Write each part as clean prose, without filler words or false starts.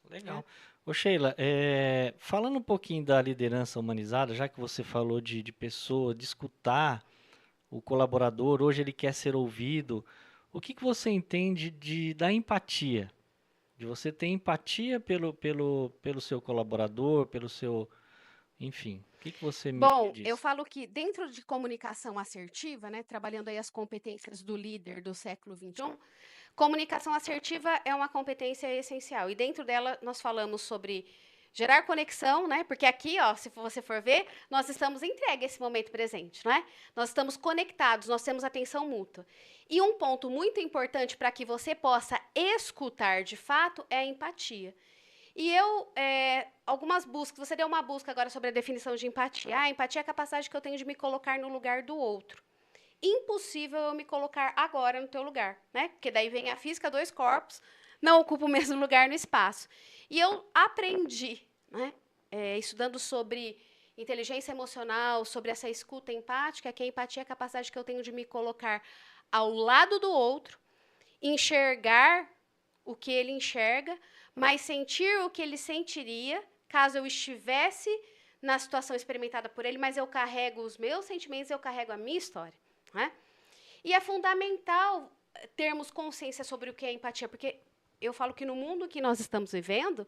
né? Legal. Ô Sheila, falando um pouquinho da liderança humanizada, já que você falou de pessoa, de escutar o colaborador, hoje ele quer ser ouvido, o que que você entende da empatia? De você ter empatia pelo seu colaborador, pelo seu, enfim, o que que você me Bom, eu diz? falo que dentro de comunicação assertiva, né, trabalhando aí as competências do líder do século XXI, comunicação assertiva é uma competência essencial. E dentro dela nós falamos sobre gerar conexão, né? Porque aqui, ó, se você for ver, nós estamos entregue a esse momento presente, né? Nós estamos conectados, nós temos atenção mútua. E um ponto muito importante para que você possa escutar de fato é a empatia. E algumas buscas, você deu uma busca agora sobre a definição de empatia. Ah, empatia é a capacidade que eu tenho de me colocar no lugar do outro. Impossível eu me colocar agora no teu lugar, né? Porque daí vem a física, dois corpos, não ocupam o mesmo lugar no espaço. E eu aprendi, né? Estudando sobre inteligência emocional, sobre essa escuta empática, que a empatia é a capacidade que eu tenho de me colocar ao lado do outro, enxergar o que ele enxerga, mas sentir o que ele sentiria caso eu estivesse na situação experimentada por ele, mas eu carrego os meus sentimentos, eu carrego a minha história, né? E é fundamental termos consciência sobre o que é empatia, porque eu falo que no mundo que nós estamos vivendo,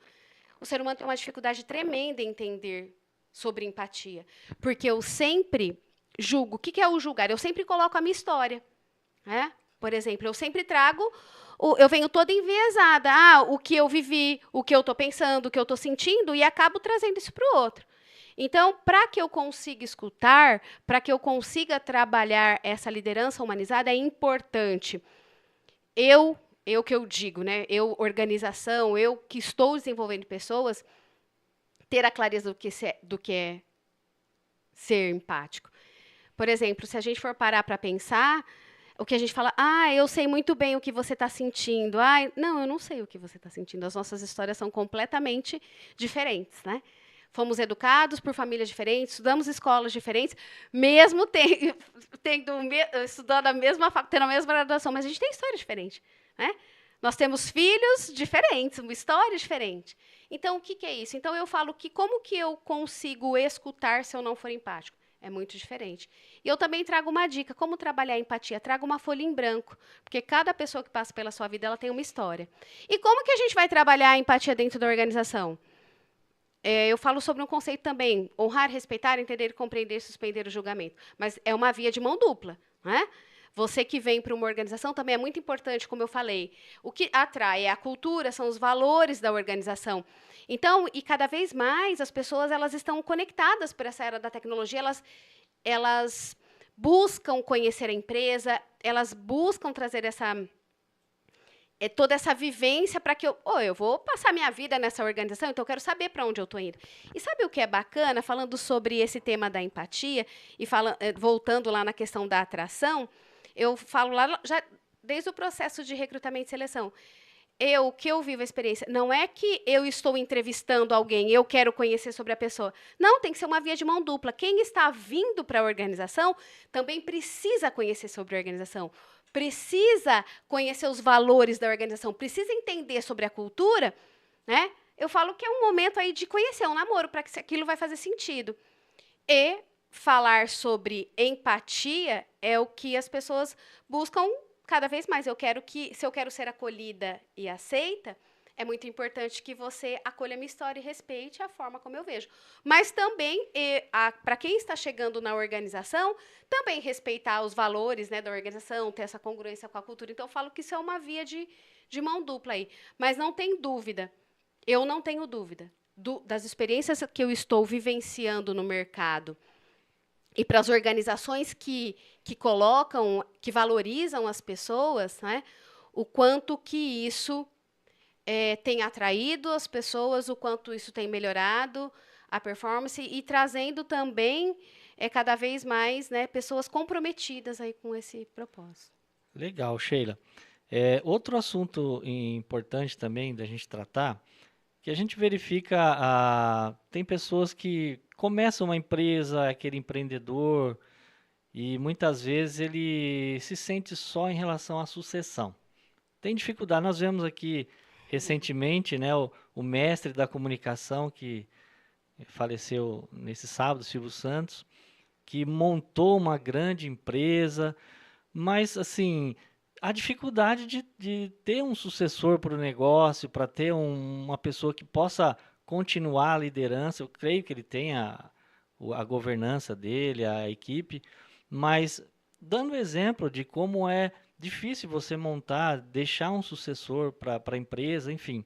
o ser humano tem uma dificuldade tremenda em entender sobre empatia, porque eu sempre julgo. O que é o julgar? Eu sempre coloco a minha história, né? Por exemplo, eu sempre trago, eu venho toda enviesada, o que eu vivi, o que eu estou pensando, o que eu estou sentindo, e acabo trazendo isso para o outro. Então, para que eu consiga escutar, para que eu consiga trabalhar essa liderança humanizada, é importante eu que eu digo, né? Eu, organização, eu que estou desenvolvendo pessoas, ter a clareza do que é ser empático. Por exemplo, se a gente for parar para pensar, o que a gente fala, eu sei muito bem o que você está sentindo. Não, eu não sei o que você está sentindo. As nossas histórias são completamente diferentes, né? Fomos educados por famílias diferentes, estudamos escolas diferentes, mesmo estudando a mesma tendo a mesma graduação, mas a gente tem história diferente, né? Nós temos filhos diferentes, uma história diferente. Então, o que, que é isso? Então, eu falo que como que eu consigo escutar se eu não for empático? É muito diferente. E eu também trago uma dica, como trabalhar a empatia. Traga uma folha em branco, porque cada pessoa que passa pela sua vida, ela tem uma história. E como que a gente vai trabalhar a empatia dentro da organização? Eu falo sobre um conceito também, honrar, respeitar, entender, compreender, suspender o julgamento. Mas é uma via de mão dupla, né? Você que vem para uma organização também é muito importante, como eu falei. O que atrai é a cultura, são os valores da organização. Então, e cada vez mais as pessoas elas estão conectadas por essa era da tecnologia, elas buscam conhecer a empresa, elas buscam trazer toda essa vivência para que eu vou passar minha vida nessa organização, então eu quero saber para onde eu estou indo. E sabe o que é bacana, falando sobre esse tema da empatia e voltando lá na questão da atração, eu falo lá já desde o processo de recrutamento e seleção. Que eu vivo a experiência, não é que eu estou entrevistando alguém, eu quero conhecer sobre a pessoa. Não, tem que ser uma via de mão dupla. Quem está vindo para a organização também precisa conhecer sobre a organização, precisa conhecer os valores da organização, precisa entender sobre a cultura, né? Eu falo que é um momento aí de conhecer um namoro para que aquilo vai fazer sentido. E falar sobre empatia é o que as pessoas buscam cada vez mais. Se eu quero ser acolhida e aceita, é muito importante que você acolha a minha história e respeite a forma como eu vejo. Mas também, para quem está chegando na organização, também respeitar os valores, né, da organização, ter essa congruência com a cultura. Então, eu falo que isso é uma via de mão dupla aí. Mas não tem dúvida, eu não tenho dúvida das experiências que eu estou vivenciando no mercado e para as organizações que colocam, que valorizam as pessoas, né, o quanto que isso tem atraído as pessoas, o quanto isso tem melhorado a performance e trazendo também cada vez mais, né, pessoas comprometidas aí com esse propósito. Legal, Sheila. Outro assunto importante também da gente tratar, que a gente verifica, tem pessoas que começam uma empresa, aquele empreendedor, e muitas vezes ele se sente só em relação à sucessão. Tem dificuldade. Nós vemos aqui recentemente, né, o mestre da comunicação que faleceu nesse sábado, Silvio Santos, que montou uma grande empresa, mas assim, a dificuldade de ter um sucessor para o negócio, para ter uma pessoa que possa continuar a liderança, eu creio que ele tem a governança dele, a equipe, mas dando exemplo de como é difícil você montar, deixar um sucessor para a empresa, enfim.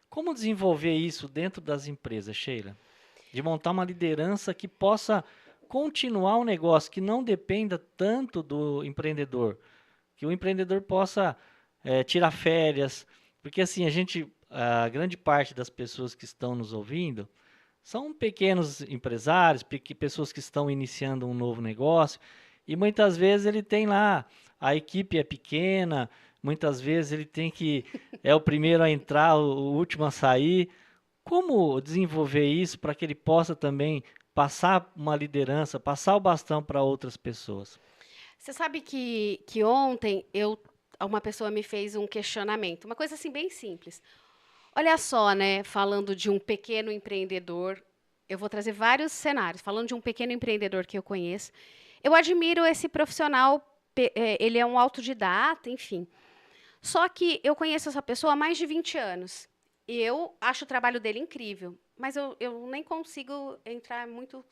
Como desenvolver isso dentro das empresas, Sheila? De montar uma liderança que possa continuar o negócio, que não dependa tanto do empreendedor, que o empreendedor possa tirar férias, porque assim, a grande parte das pessoas que estão nos ouvindo são pequenos empresários, pessoas que estão iniciando um novo negócio, e muitas vezes ele tem lá, a equipe é pequena, muitas vezes ele tem que, é o primeiro a entrar, o último a sair. Como desenvolver isso para que ele possa também passar uma liderança, passar o bastão para outras pessoas? Você sabe que ontem uma pessoa me fez um questionamento, uma coisa assim bem simples. Olha só, né, falando de um pequeno empreendedor, eu vou trazer vários cenários. Falando de um pequeno empreendedor que eu conheço, eu admiro esse profissional, ele é um autodidata, enfim. Só que eu conheço essa pessoa há mais de 20 anos. E eu acho o trabalho dele incrível, mas eu nem consigo entrar muito,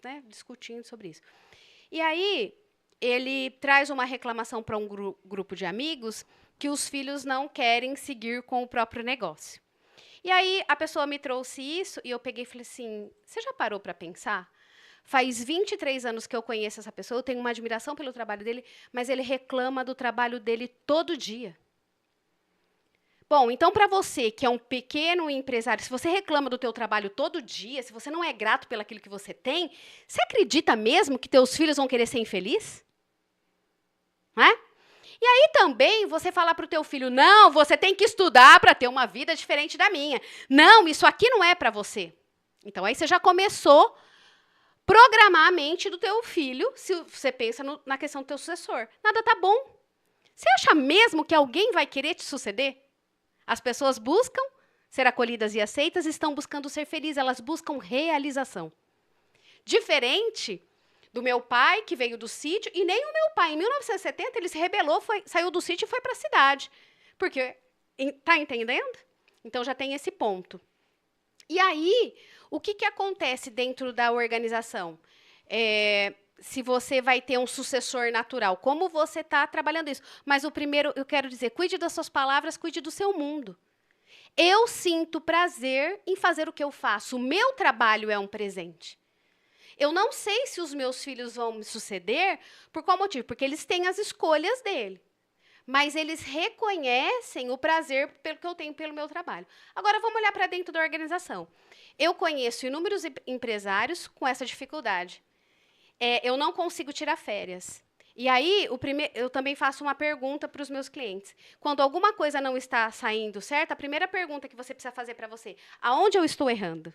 né, discutindo sobre isso. E aí, ele traz uma reclamação para um grupo de amigos que os filhos não querem seguir com o próprio negócio. E aí, a pessoa me trouxe isso e eu peguei e falei assim, você já parou para pensar? Faz 23 anos que eu conheço essa pessoa, eu tenho uma admiração pelo trabalho dele, mas ele reclama do trabalho dele todo dia. Bom, então para você que é um pequeno empresário, se você reclama do teu trabalho todo dia, se você não é grato pelaquilo que você tem, você acredita mesmo que teus filhos vão querer ser infelizes? Não é? E aí também você falar para o teu filho, não, você tem que estudar para ter uma vida diferente da minha. Não, isso aqui não é para você. Então aí você já começou a programar a mente do teu filho, se você pensa na questão do teu sucessor. Nada tá bom. Você acha mesmo que alguém vai querer te suceder? As pessoas buscam ser acolhidas e aceitas, estão buscando ser felizes, elas buscam realização. Diferente do meu pai, que veio do sítio, e nem o meu pai, em 1970, ele se rebelou, saiu do sítio e foi para a cidade. Porque, tá entendendo? Então, já tem esse ponto. E aí, o que acontece dentro da organização? Se você vai ter um sucessor natural, como você está trabalhando isso? Mas o primeiro, eu quero dizer, cuide das suas palavras, cuide do seu mundo. Eu sinto prazer em fazer o que eu faço. O meu trabalho é um presente. Eu não sei se os meus filhos vão me suceder, por qual motivo? Porque eles têm as escolhas dele. Mas eles reconhecem o prazer que eu tenho pelo meu trabalho. Agora, vamos olhar para dentro da organização. Eu conheço inúmeros empresários com essa dificuldade. Eu não consigo tirar férias. E aí, eu também faço uma pergunta para os meus clientes. Quando alguma coisa não está saindo certo, a primeira pergunta que você precisa fazer para você, aonde eu estou errando?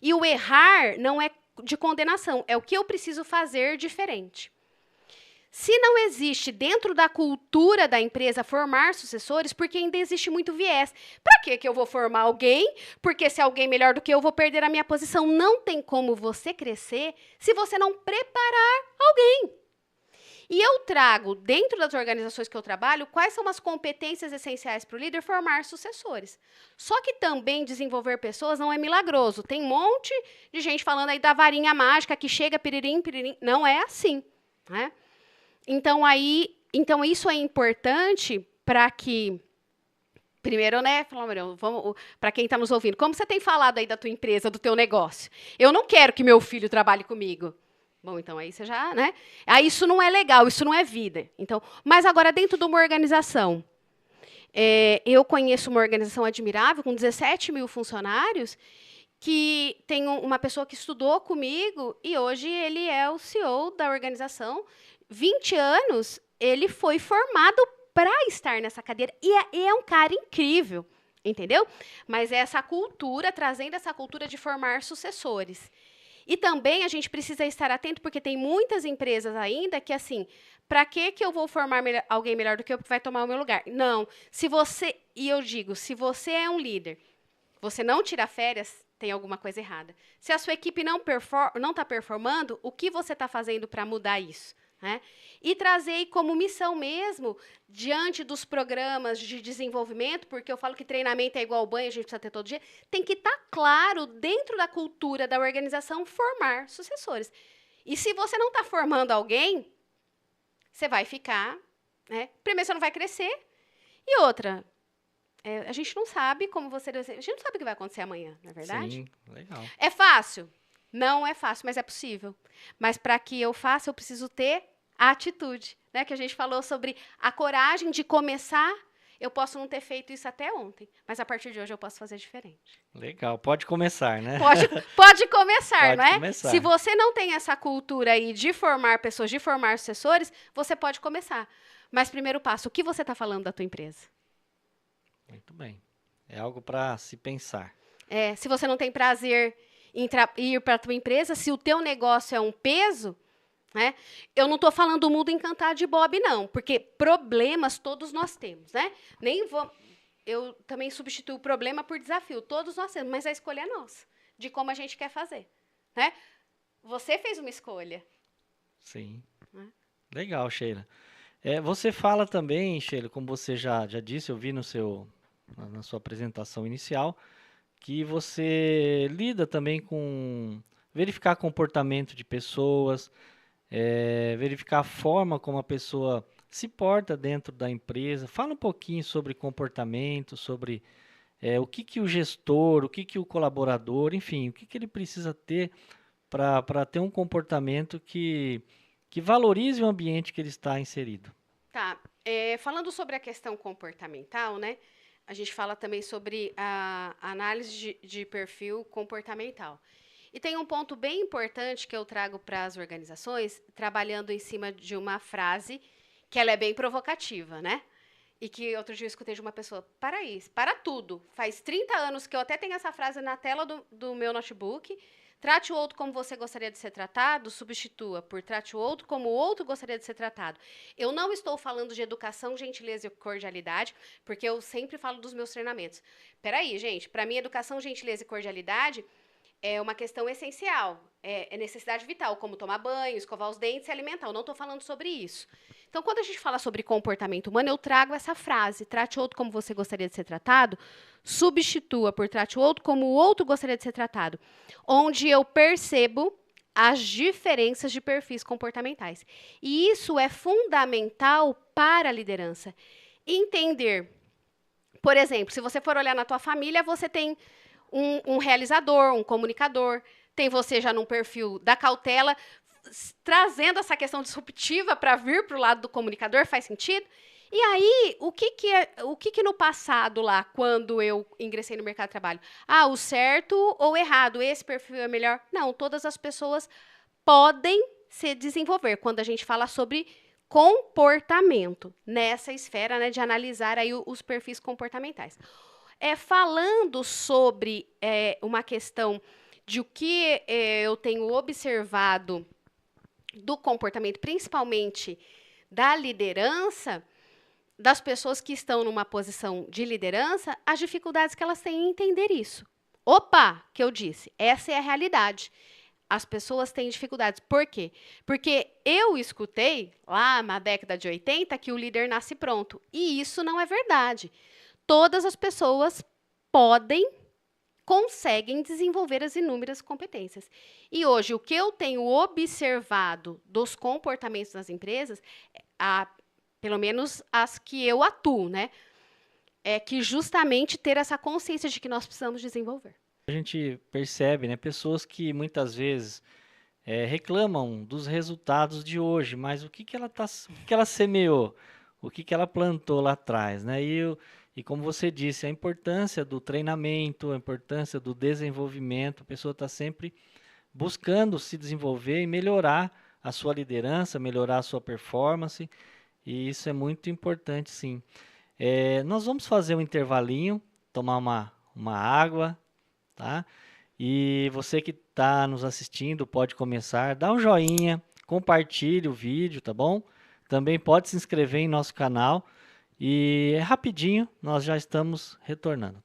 E o errar não é de condenação, é o que eu preciso fazer diferente. Se não existe dentro da cultura da empresa formar sucessores, porque ainda existe muito viés. Para que eu vou formar alguém? Porque se alguém melhor do que eu, vou perder a minha posição. Não tem como você crescer se você não preparar alguém. E eu trago, dentro das organizações que eu trabalho, quais são as competências essenciais para o líder formar sucessores. Só que também desenvolver pessoas não é milagroso. Tem um monte de gente falando aí da varinha mágica que chega piririm, piririm. Não é assim, né? Então isso é importante para que, primeiro, né, para quem está nos ouvindo, como você tem falado aí da tua empresa, do teu negócio? Eu não quero que meu filho trabalhe comigo. Bom, então aí você já, né? Aí isso não é legal, isso não é vida. Então, mas agora dentro de uma organização, eu conheço uma organização admirável com 17 mil funcionários que tem uma pessoa que estudou comigo e hoje ele é o CEO da organização. 20 anos, ele foi formado para estar nessa cadeira. E é um cara incrível, entendeu? Mas é essa cultura, trazendo essa cultura de formar sucessores. E também a gente precisa estar atento, porque tem muitas empresas ainda que, assim, para que eu vou formar alguém melhor do que eu que vai tomar o meu lugar? Não. E eu digo, se você é um líder, você não tira férias, tem alguma coisa errada. Se a sua equipe não está performando, o que você está fazendo para mudar isso? Né? E trazer como missão mesmo, diante dos programas de desenvolvimento, porque eu falo que treinamento é igual banho, a gente precisa ter todo dia, tem que estar claro, dentro da cultura da organização, formar sucessores. E se você não está formando alguém, você vai ficar, né? Primeiro, você não vai crescer, e outra, a gente não sabe como você... A gente não sabe o que vai acontecer amanhã, não é verdade? Sim, legal. É fácil? Não é fácil, mas é possível. Mas para que eu faça, eu preciso ter a atitude, né? Que a gente falou sobre a coragem de começar. Eu posso não ter feito isso até ontem, mas a partir de hoje eu posso fazer diferente. Legal, pode começar, né? Pode começar, Pode não é? começar. Se você não tem essa cultura aí de formar pessoas, de formar sucessores, você pode começar. Mas primeiro passo, o que você está falando da tua empresa? Muito bem. É algo para se pensar. Se você não tem prazer em ir para a tua empresa, se o teu negócio é um peso, né? Eu não estou falando do mundo encantado de Bob, não, porque problemas todos nós temos, né? Eu também substituo problema por desafio, todos nós temos, mas a escolha é nossa, de como a gente quer fazer, né? Você fez uma escolha. Sim. Legal, Sheila. Você fala também, Sheila, como você já disse, eu vi na sua apresentação inicial, que você lida também com verificar comportamento de pessoas, verificar a forma como a pessoa se porta dentro da empresa. Fala um pouquinho sobre comportamento, sobre o que o gestor, o que o colaborador, enfim, o que ele precisa ter para ter um comportamento que valorize o ambiente que ele está inserido. Tá. Falando sobre a questão comportamental, né? A gente fala também sobre a análise de perfil comportamental. E tem um ponto bem importante que eu trago para as organizações, trabalhando em cima de uma frase que ela é bem provocativa, né? E que outro dia eu escutei de uma pessoa, para tudo. Faz 30 anos que eu até tenho essa frase na tela do meu notebook. Trate o outro como você gostaria de ser tratado, substitua por trate o outro como o outro gostaria de ser tratado. Eu não estou falando de educação, gentileza e cordialidade, porque eu sempre falo dos meus treinamentos. Peraí, gente, para mim, educação, gentileza e cordialidade é uma questão essencial, é necessidade vital, como tomar banho, escovar os dentes e alimentar. Eu não estou falando sobre isso. Então, quando a gente fala sobre comportamento humano, eu trago essa frase, trate o outro como você gostaria de ser tratado, substitua por trate o outro como o outro gostaria de ser tratado, onde eu percebo as diferenças de perfis comportamentais. E isso é fundamental para a liderança. Entender, por exemplo, se você for olhar na tua família, você tem um realizador, um comunicador, tem você já num perfil da cautela, trazendo essa questão disruptiva para vir para o lado do comunicador, faz sentido? E aí, o que no passado lá, quando eu ingressei no mercado de trabalho? O certo ou errado? Esse perfil é melhor? Não, todas as pessoas podem se desenvolver quando a gente fala sobre comportamento, nessa esfera, né, de analisar aí os perfis comportamentais. Falando sobre uma questão de o que eu tenho observado do comportamento, principalmente da liderança, das pessoas que estão numa posição de liderança, as dificuldades que elas têm em entender isso. Opa, que eu disse, essa é a realidade. As pessoas têm dificuldades. Por quê? Porque eu escutei, lá na década de 80, que o líder nasce pronto. E isso não é verdade. Todas as pessoas conseguem desenvolver as inúmeras competências. E hoje, o que eu tenho observado dos comportamentos das empresas, pelo menos as que eu atuo, né, é que justamente ter essa consciência de que nós precisamos desenvolver. A gente percebe, né, pessoas que muitas vezes reclamam dos resultados de hoje, mas o que ela semeou, o que ela plantou lá atrás, né? E como você disse, a importância do treinamento, a importância do desenvolvimento, a pessoa está sempre buscando se desenvolver e melhorar a sua liderança, melhorar a sua performance, e isso é muito importante, sim. Nós vamos fazer um intervalinho, tomar uma água, tá? E você que está nos assistindo pode começar, dá um joinha, compartilhe o vídeo, tá bom? Também pode se inscrever em nosso canal. E rapidinho, nós já estamos retornando.